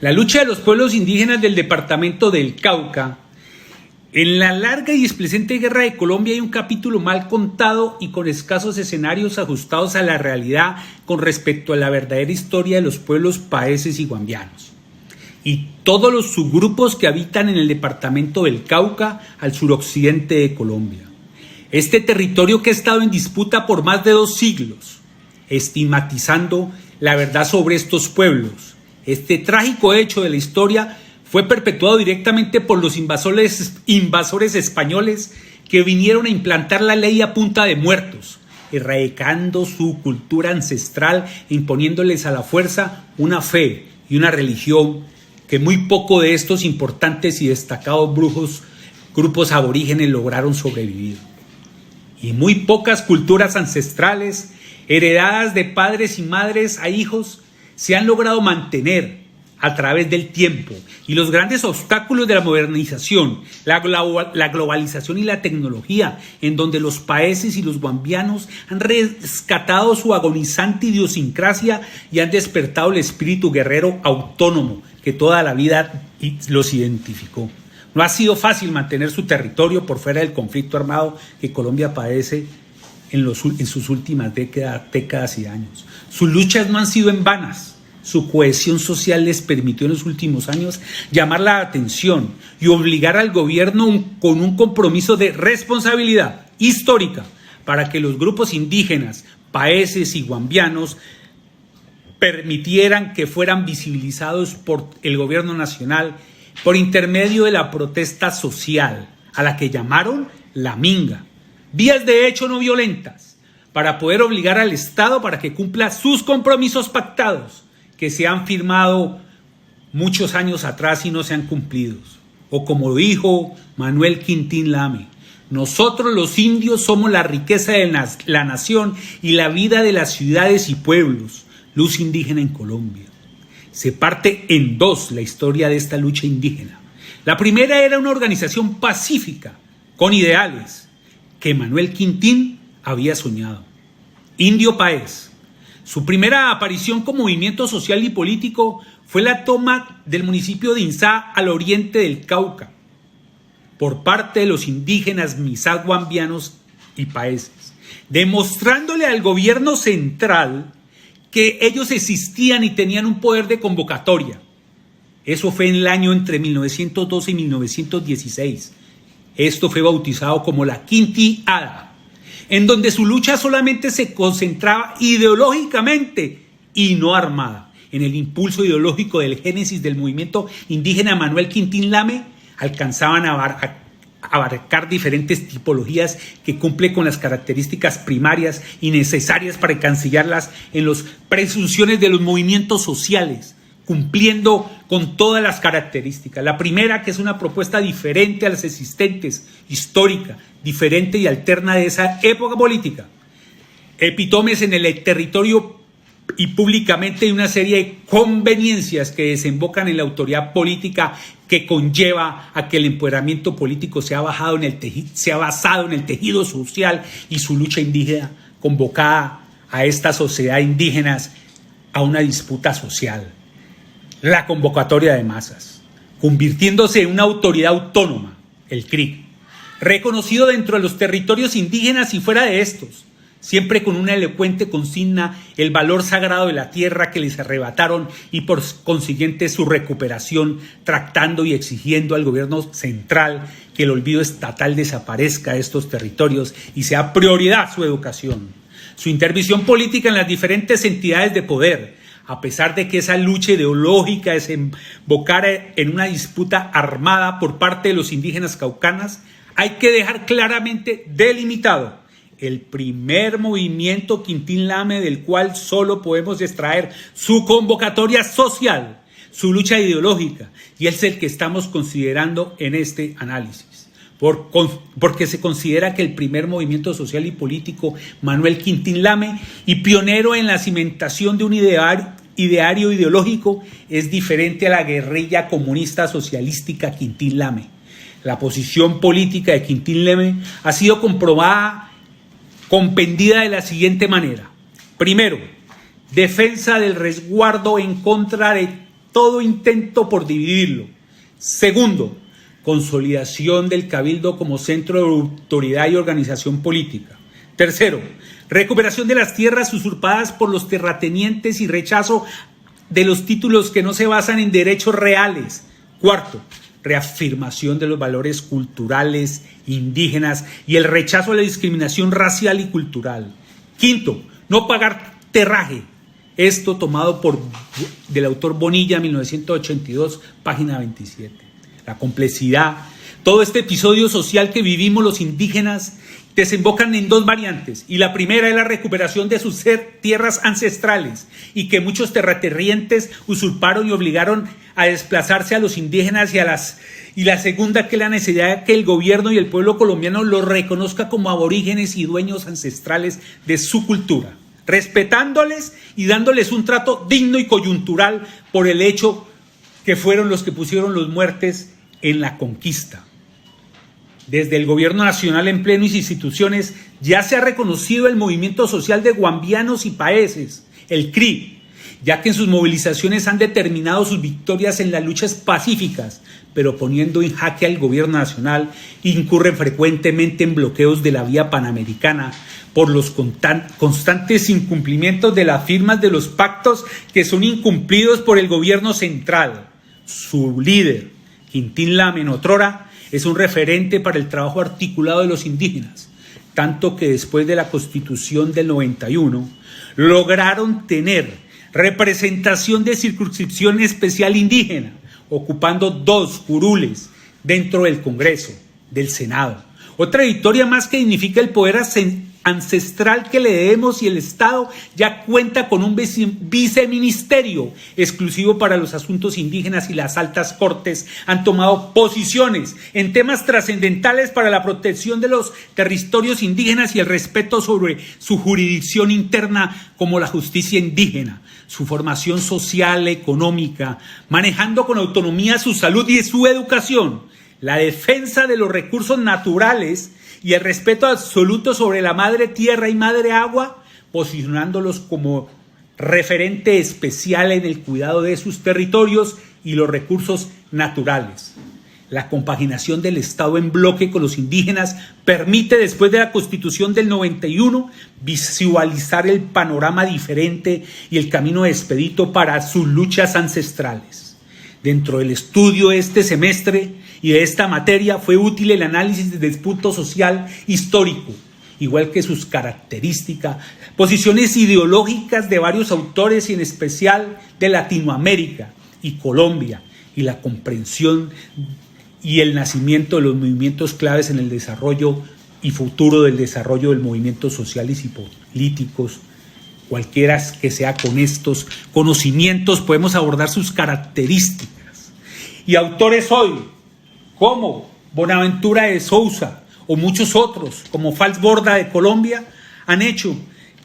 La lucha de los pueblos indígenas del departamento del Cauca. En la larga y displecente guerra de Colombia hay un capítulo mal contado y con escasos escenarios ajustados a la realidad con respecto a la verdadera historia de los pueblos paeses y guambianos y todos los subgrupos que habitan en el departamento del Cauca al suroccidente de Colombia. Este territorio que ha estado en disputa por más de 2 siglos, estigmatizando la verdad sobre estos pueblos. Este trágico hecho de la historia fue perpetuado directamente por los invasores españoles que vinieron a implantar la ley a punta de muertos, erradicando su cultura ancestral e imponiéndoles a la fuerza una fe y una religión que muy poco de estos importantes y destacados grupos aborígenes lograron sobrevivir. Y muy pocas culturas ancestrales, heredadas de padres y madres a hijos, se han logrado mantener a través del tiempo, y los grandes obstáculos de la modernización, la globalización y la tecnología, en donde los paeses y los guambianos han rescatado su agonizante idiosincrasia y han despertado el espíritu guerrero autónomo que toda la vida los identificó. No ha sido fácil mantener su territorio por fuera del conflicto armado que Colombia padece en sus últimas décadas y años. Sus luchas no han sido en vanas. Su cohesión social les permitió en los últimos años llamar la atención y obligar al gobierno con un compromiso de responsabilidad histórica para que los grupos indígenas, paeses y guambianos permitieran que fueran visibilizados por el gobierno nacional por intermedio de la protesta social, a la que llamaron la minga. Vías de hecho no violentas para poder obligar al Estado para que cumpla sus compromisos pactados que se han firmado muchos años atrás y no se han cumplido. O como dijo Manuel Quintín Lame, nosotros los indios somos la riqueza de la nación y la vida de las ciudades y pueblos, luz indígena en Colombia. Se parte en 2 la historia de esta lucha indígena. La primera era una organización pacífica, con ideales, que Manuel Quintín había soñado. Indio Paez. Su primera aparición como movimiento social y político fue la toma del municipio de Inzá al oriente del Cauca por parte de los indígenas misá guambianos y paeses, demostrándole al gobierno central que ellos existían y tenían un poder de convocatoria. Eso fue en el año entre 1912 y 1916. Esto fue bautizado como la Quintiada, en donde su lucha solamente se concentraba ideológicamente y no armada. En el impulso ideológico del génesis del movimiento indígena Manuel Quintín Lame, alcanzaban a abarcar diferentes tipologías que cumplen con las características primarias y necesarias para encasillarlas en las presunciones de los movimientos sociales, cumpliendo con todas las características. La primera, que es una propuesta diferente a las existentes, histórica, diferente y alterna de esa época política. Epítomes en el territorio y públicamente hay una serie de conveniencias que desembocan en la autoridad política que conlleva a que el empoderamiento político sea basado en el tejido social y su lucha indígena convocada a esta sociedad indígenas a una disputa social. La convocatoria de masas, convirtiéndose en una autoridad autónoma, el CRIC, reconocido dentro de los territorios indígenas y fuera de estos, siempre con una elocuente consigna, el valor sagrado de la tierra que les arrebataron y por consiguiente su recuperación, tratando y exigiendo al gobierno central que el olvido estatal desaparezca de estos territorios y sea prioridad su educación. Su intervención política en las diferentes entidades de poder, a pesar de que esa lucha ideológica desembocara en una disputa armada por parte de los indígenas caucanas, hay que dejar claramente delimitado el primer movimiento Quintín Lame, del cual solo podemos extraer su convocatoria social, su lucha ideológica, y es el que estamos considerando en este análisis. Porque se considera que el primer movimiento social y político, Manuel Quintín Lame, y pionero en la cimentación de un ideario ideológico, es diferente a la guerrilla comunista socialística Quintín Lame. La posición política de Quintín Lame ha sido compendida de la siguiente manera. Primero, defensa del resguardo en contra de todo intento por dividirlo. Segundo, consolidación del Cabildo como centro de autoridad y organización política. Tercero, recuperación de las tierras usurpadas por los terratenientes y rechazo de los títulos que no se basan en derechos reales. Cuarto, reafirmación de los valores culturales indígenas y el rechazo a la discriminación racial y cultural. Quinto, no pagar terraje. Esto tomado del autor Bonilla, 1982, página 27. La complejidad, todo este episodio social que vivimos los indígenas desembocan en dos variantes, y la primera es la recuperación de sus tierras ancestrales y que muchos terratenientes usurparon y obligaron a desplazarse a los indígenas y la segunda que es la necesidad de que el gobierno y el pueblo colombiano los reconozca como aborígenes y dueños ancestrales de su cultura, respetándoles y dándoles un trato digno y coyuntural por el hecho que fueron los que pusieron los muertes en la conquista. Desde el gobierno nacional en pleno y sus instituciones ya se ha reconocido el movimiento social de guambianos y paeses, el CRI, ya que en sus movilizaciones han determinado sus victorias en las luchas pacíficas, pero poniendo en jaque al gobierno nacional, incurren frecuentemente en bloqueos de la vía panamericana por los constantes incumplimientos de las firmas de los pactos que son incumplidos por el gobierno central. Su líder, Quintín Lamen Otrora, es un referente para el trabajo articulado de los indígenas, tanto que después de la Constitución del 91 lograron tener representación de circunscripción especial indígena, ocupando 2 curules dentro del Congreso, del Senado. Otra victoria más que dignifica el poder ancestral que le debemos, y el Estado ya cuenta con un viceministerio exclusivo para los asuntos indígenas, y las altas cortes han tomado posiciones en temas trascendentales para la protección de los territorios indígenas y el respeto sobre su jurisdicción interna, como la justicia indígena, su formación social, económica, manejando con autonomía su salud y su educación, la defensa de los recursos naturales y el respeto absoluto sobre la madre tierra y madre agua, posicionándolos como referente especial en el cuidado de sus territorios y los recursos naturales. La compaginación del Estado en bloque con los indígenas permite, después de la Constitución del 91, visualizar el panorama diferente y el camino expedito para sus luchas ancestrales. Dentro del estudio de este semestre y de esta materia fue útil el análisis desde el punto social histórico, igual que sus características, posiciones ideológicas de varios autores y en especial de Latinoamérica y Colombia, y la comprensión y el nacimiento de los movimientos claves en el desarrollo y futuro del desarrollo del movimientos sociales y políticos. Cualquiera que sea, con estos conocimientos podemos abordar sus características. Y autores hoy, como Bonaventura de Sousa o muchos otros, como Fals Borda de Colombia, han hecho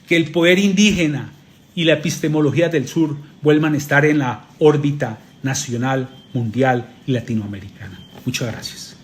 que el poder indígena y la epistemología del sur vuelvan a estar en la órbita nacional, mundial y latinoamericana. Muchas gracias.